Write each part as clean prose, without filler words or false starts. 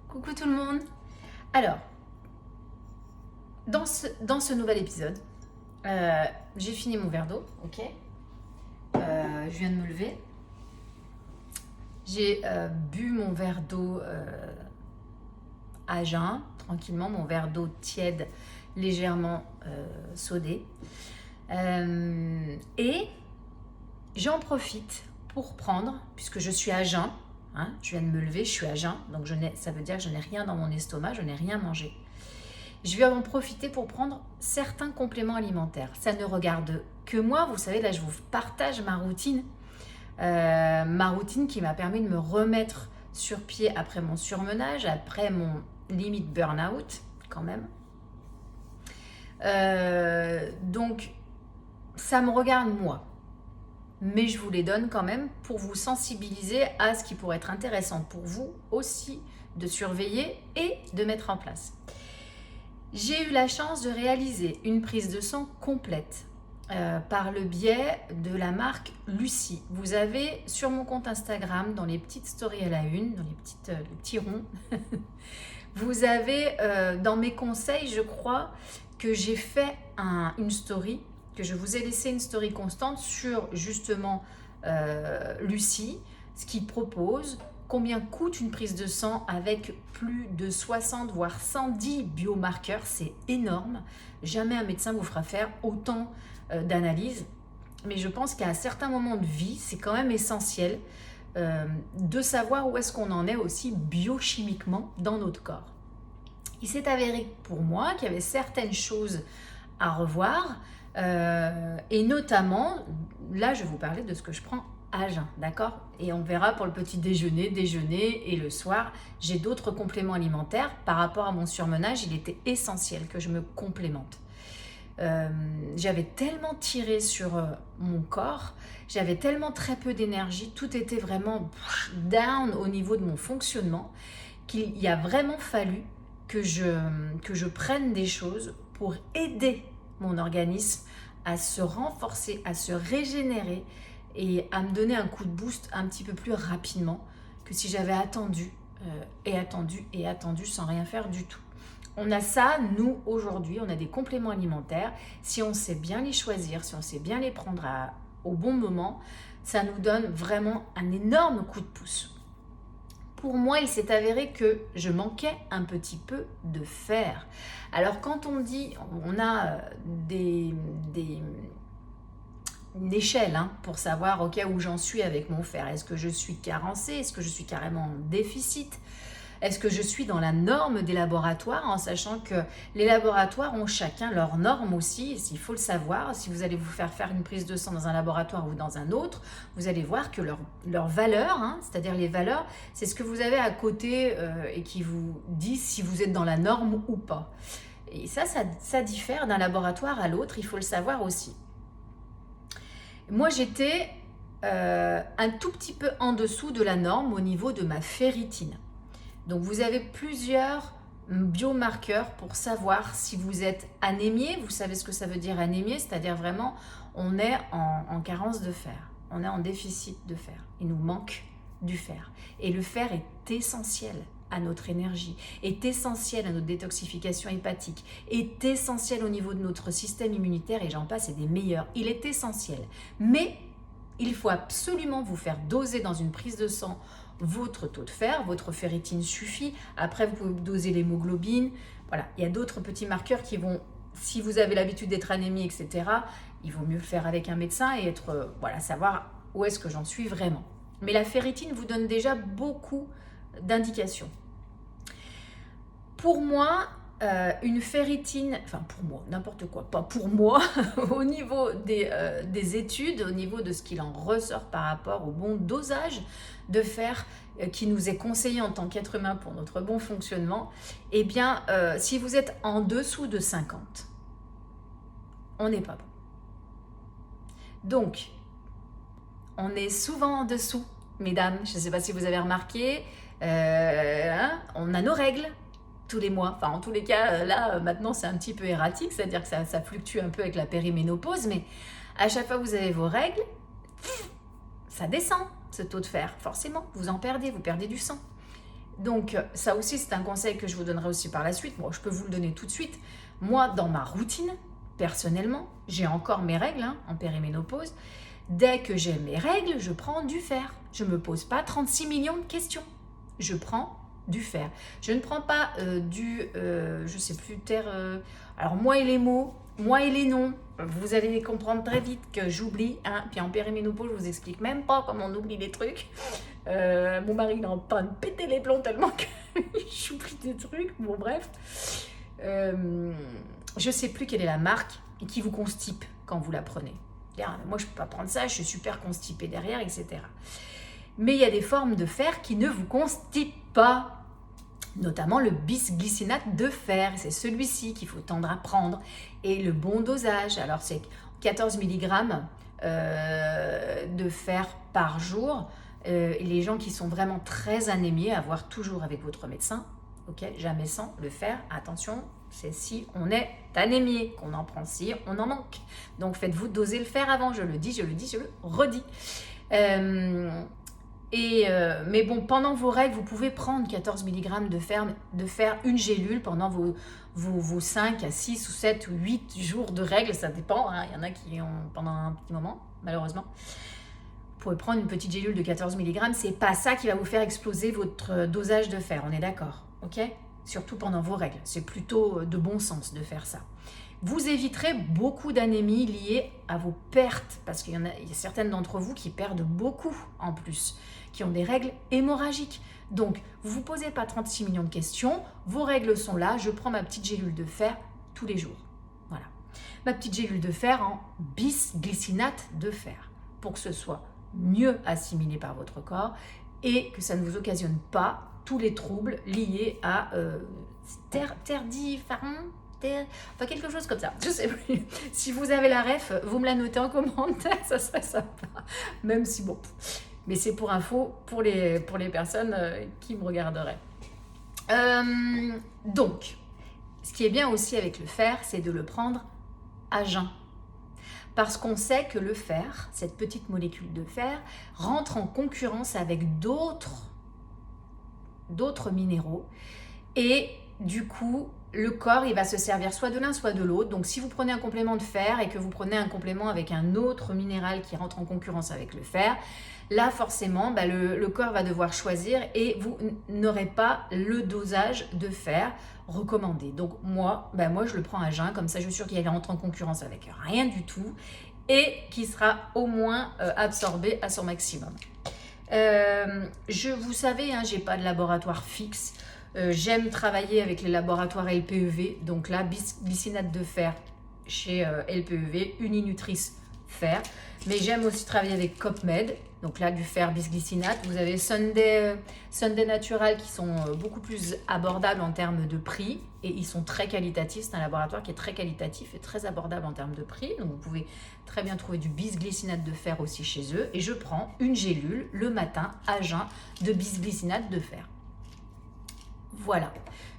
Coucou tout le monde. Alors, dans ce nouvel épisode, j'ai fini mon verre d'eau, ok. Je viens de me lever. J'ai bu mon verre d'eau à jeun, tranquillement, mon verre d'eau tiède, légèrement sodé. Et j'en profite pour prendre, puisque je suis à jeun, hein, je viens de me lever, je suis à jeun, donc ça veut dire que je n'ai rien dans mon estomac, je n'ai rien mangé. Je vais en profiter pour prendre certains compléments alimentaires. Ça ne regarde que moi, vous savez, là je vous partage ma routine qui m'a permis de me remettre sur pied après mon surmenage, après mon limite burn-out quand même. Donc ça me regarde moi, mais je vous les donne quand même pour vous sensibiliser à ce qui pourrait être intéressant pour vous aussi de surveiller et de mettre en place. J'ai eu la chance de réaliser une prise de sang complète par le biais de la marque Lucie. Vous avez sur mon compte Instagram, dans les petites stories à la une, dans les petits ronds, vous avez dans mes conseils, je crois, que j'ai fait une story, que je vous ai laissé une story constante sur justement Lucie, ce qu'il propose, combien coûte une prise de sang avec plus de 60 voire 110 biomarqueurs, c'est énorme. Jamais un médecin vous fera faire autant d'analyses, mais je pense qu'à un certain moment de vie, c'est quand même essentiel de savoir où est-ce qu'on en est aussi biochimiquement dans notre corps. Il s'est avéré pour moi qu'il y avait certaines choses à revoir, et notamment, là je vais vous parler de ce que je prends à jeun, d'accord? Et on verra pour le petit déjeuner et le soir, j'ai d'autres compléments alimentaires. Par rapport à mon surmenage, il était essentiel que je me complémente. J'avais tellement tiré sur mon corps, j'avais tellement très peu d'énergie, tout était vraiment down au niveau de mon fonctionnement, qu'il a vraiment fallu que je prenne des choses pour aider mon organisme à se renforcer, à se régénérer et à me donner un coup de boost un petit peu plus rapidement que si j'avais attendu sans rien faire du tout. On a ça, nous, aujourd'hui, on a des compléments alimentaires. Si on sait bien les choisir, si on sait bien les prendre au bon moment, ça nous donne vraiment un énorme coup de pouce. Pour moi, il s'est avéré que je manquais un petit peu de fer. Alors quand on dit, on a une échelle pour savoir où j'en suis avec mon fer. Est-ce que je suis carencée? Est-ce que je suis carrément en déficit? Est-ce que je suis dans la norme des laboratoires, en sachant que les laboratoires ont chacun leurs normes aussi, il faut le savoir. Si vous allez vous faire une prise de sang dans un laboratoire ou dans un autre, vous allez voir que leurs valeurs, c'est-à-dire les valeurs, c'est ce que vous avez à côté et qui vous dit si vous êtes dans la norme ou pas. Et ça diffère d'un laboratoire à l'autre, il faut le savoir aussi. Moi, j'étais un tout petit peu en dessous de la norme au niveau de ma ferritine. Donc, vous avez plusieurs biomarqueurs pour savoir si vous êtes anémié. Vous savez ce que ça veut dire anémié, c'est-à-dire vraiment, on est en carence de fer. On est en déficit de fer. Il nous manque du fer. Et le fer est essentiel à notre énergie, est essentiel à notre détoxification hépatique, est essentiel au niveau de notre système immunitaire et j'en passe, c'est des meilleurs. Il est essentiel. Mais il faut absolument vous faire doser dans une prise de sang votre taux de fer, votre ferritine suffit. Après, vous pouvez doser l'hémoglobine. Voilà, il y a d'autres petits marqueurs qui vont, si vous avez l'habitude d'être anémie, etc., il vaut mieux le faire avec un médecin et savoir où est-ce que j'en suis vraiment. Mais la ferritine vous donne déjà beaucoup d'indications. Pour moi, une ferritine, enfin pour moi, n'importe quoi, pas pour moi, au niveau des études, au niveau de ce qu'il en ressort par rapport au bon dosage de fer qui nous est conseillé en tant qu'être humain pour notre bon fonctionnement, eh bien, si vous êtes en dessous de 50, on n'est pas bon. Donc, on est souvent en dessous, mesdames, je ne sais pas si vous avez remarqué, on a nos règles tous les mois, enfin en tous les cas là maintenant c'est un petit peu erratique, c'est-à-dire que ça fluctue un peu avec la périménopause, mais à chaque fois que vous avez vos règles, ça descend ce taux de fer, forcément, vous perdez du sang. Donc, ça aussi, c'est un conseil que je vous donnerai aussi par la suite. Bon, je peux vous le donner tout de suite. Moi, dans ma routine, personnellement, j'ai encore mes règles en périménopause. Dès que j'ai mes règles, je prends du fer. Je ne me pose pas 36 millions de questions. Je prends du fer. Je ne prends pas je sais plus, alors, moi et les mots, moi et les noms, vous allez comprendre très vite que j'oublie. Puis en périménopause, je vous explique même pas comment on oublie les trucs. Mon mari il est en train de péter les plombs tellement que j'oublie des trucs. Bon, bref. Je sais plus quelle est la marque et qui vous constipe quand vous la prenez. Moi, je ne peux pas prendre ça, je suis super constipée derrière, etc. Mais il y a des formes de fer qui ne vous constipent pas, notamment le bisglycinate de fer. C'est celui-ci qu'il faut tendre à prendre. Et le bon dosage, alors c'est 14 mg de fer par jour. Et les gens qui sont vraiment très anémiés, à voir toujours avec votre médecin, jamais sans le fer, attention, c'est si on est anémié qu'on en prend, si on en manque. Donc faites-vous doser le fer avant, je le dis, je le redis. Mais bon, pendant vos règles, vous pouvez prendre 14 mg de fer, une gélule pendant vos 5 à 6 ou 7 ou 8 jours de règles, ça dépend, il y en a qui ont pendant un petit moment, malheureusement. Vous pouvez prendre une petite gélule de 14 mg, c'est pas ça qui va vous faire exploser votre dosage de fer, on est d'accord, ok? Surtout pendant vos règles, c'est plutôt de bon sens de faire ça. Vous éviterez beaucoup d'anémies liées à vos pertes, parce qu'il y a certaines d'entre vous qui perdent beaucoup en plus, qui ont des règles hémorragiques. Donc, vous ne vous posez pas 36 millions de questions, vos règles sont là, je prends ma petite gélule de fer tous les jours. Voilà. Ma petite gélule de fer en bisglycinate de fer, pour que ce soit mieux assimilé par votre corps et que ça ne vous occasionne pas tous les troubles liés à enfin quelque chose comme ça, je sais plus. Si vous avez la ref, vous me la notez en commentaire, ça serait sympa. Même si bon, mais c'est pour info pour les personnes qui me regarderaient. Donc, ce qui est bien aussi avec le fer, c'est de le prendre à jeun. Parce qu'on sait que le fer, cette petite molécule de fer, rentre en concurrence avec d'autres minéraux. Et du coup, le corps, il va se servir soit de l'un, soit de l'autre. Donc, si vous prenez un complément de fer et que vous prenez un complément avec un autre minéral qui rentre en concurrence avec le fer, là, forcément, le corps va devoir choisir et vous n'aurez pas le dosage de fer recommandé. Donc, moi, je le prends à jeun. Comme ça, je suis sûre qu'il rentre en concurrence avec rien du tout et qui sera au moins absorbé à son maximum. Vous savez, j'ai pas de laboratoire fixe. J'aime travailler avec les laboratoires LPEV, donc là, glycinate de fer chez LPEV, Uninutrice fer. Mais j'aime aussi travailler avec CopMed, donc là, du fer bisglycinate. Vous avez Sunday Natural qui sont beaucoup plus abordables en termes de prix et ils sont très qualitatifs. C'est un laboratoire qui est très qualitatif et très abordable en termes de prix. Donc, vous pouvez très bien trouver du bisglycinate de fer aussi chez eux. Et je prends une gélule le matin à jeun de bisglycinate de fer. Voilà,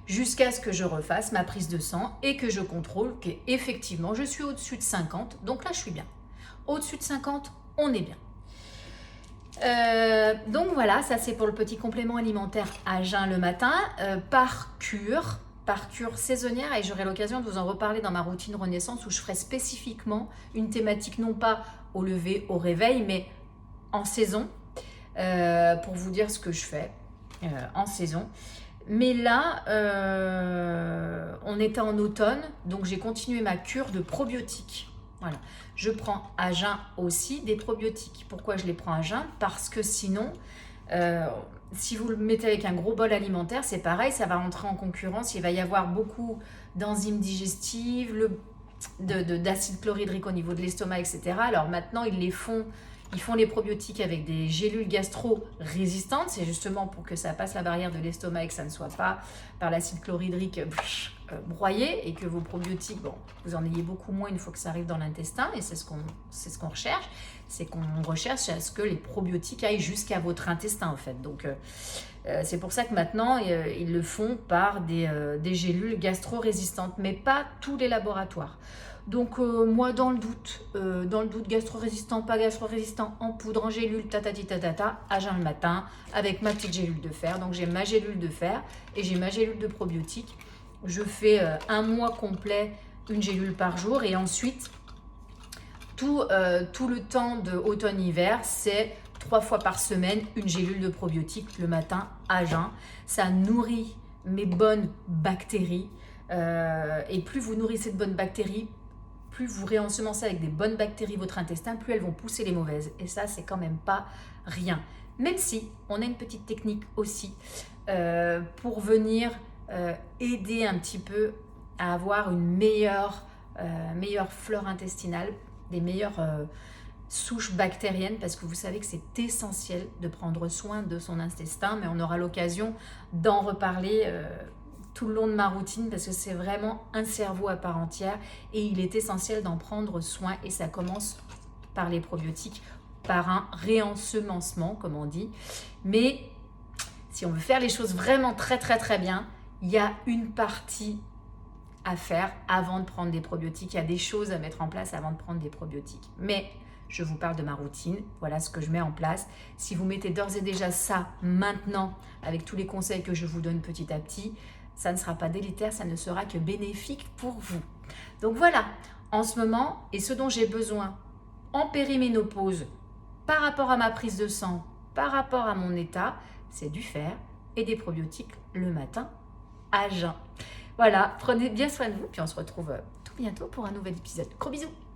jusqu'à ce que je refasse ma prise de sang et que je contrôle qu'effectivement je suis au-dessus de 50, donc là je suis bien. Au-dessus de 50, on est bien. Donc voilà, ça c'est pour le petit complément alimentaire à jeun le matin, par cure saisonnière, et j'aurai l'occasion de vous en reparler dans ma routine Renaissance où je ferai spécifiquement une thématique non pas au lever, au réveil, mais en saison, pour vous dire ce que je fais en saison. Mais là, on était en automne, donc j'ai continué ma cure de probiotiques. Voilà. Je prends à jeun aussi des probiotiques. Pourquoi je les prends à jeun? Parce que sinon, si vous le mettez avec un gros bol alimentaire, c'est pareil, ça va rentrer en concurrence. Il va y avoir beaucoup d'enzymes digestives, d'acide chlorhydrique au niveau de l'estomac, etc. Alors maintenant, ils font les probiotiques avec des gélules gastro-résistantes. C'est justement pour que ça passe la barrière de l'estomac et que ça ne soit pas par l'acide chlorhydrique broyé et que vos probiotiques, bon, vous en ayez beaucoup moins une fois que ça arrive dans l'intestin, et c'est ce qu'on recherche, c'est qu'on recherche à ce que les probiotiques aillent jusqu'à votre intestin en fait. Donc c'est pour ça que maintenant ils le font par des gélules gastro-résistantes, mais pas tous les laboratoires. Donc moi dans le doute, gastro-résistant, pas gastro-résistant, en poudre, en gélule, tatati tatata, à jeun le matin, avec ma petite gélule de fer. Donc j'ai ma gélule de fer et j'ai ma gélule de probiotiques. Je fais un mois complet, une gélule par jour, et ensuite tout le temps de automne-hiver, c'est 3 fois par semaine une gélule de probiotiques le matin à jeun. Ça nourrit mes bonnes bactéries, et plus vous nourrissez de bonnes bactéries, plus vous réensemencez avec des bonnes bactéries votre intestin, plus elles vont pousser les mauvaises. Et ça, c'est quand même pas rien. Même si on a une petite technique aussi pour venir aider un petit peu à avoir une meilleure flore intestinale, des meilleures souches bactériennes, parce que vous savez que c'est essentiel de prendre soin de son intestin, mais on aura l'occasion d'en reparler tout le long de ma routine, parce que c'est vraiment un cerveau à part entière et il est essentiel d'en prendre soin, et ça commence par les probiotiques, par un réensemencement comme on dit. Mais si on veut faire les choses vraiment très très très bien, il y a une partie à faire avant de prendre des probiotiques, il y a des choses à mettre en place avant de prendre des probiotiques. Mais je vous parle de ma routine, voilà ce que je mets en place. Si vous mettez d'ores et déjà ça maintenant, avec tous les conseils que je vous donne petit à petit, ça ne sera pas délétère, ça ne sera que bénéfique pour vous. Donc voilà, en ce moment, et ce dont j'ai besoin en périménopause, par rapport à ma prise de sang, par rapport à mon état, c'est du fer et des probiotiques le matin à jeun. Voilà, prenez bien soin de vous, puis on se retrouve tout bientôt pour un nouvel épisode. Gros bisous!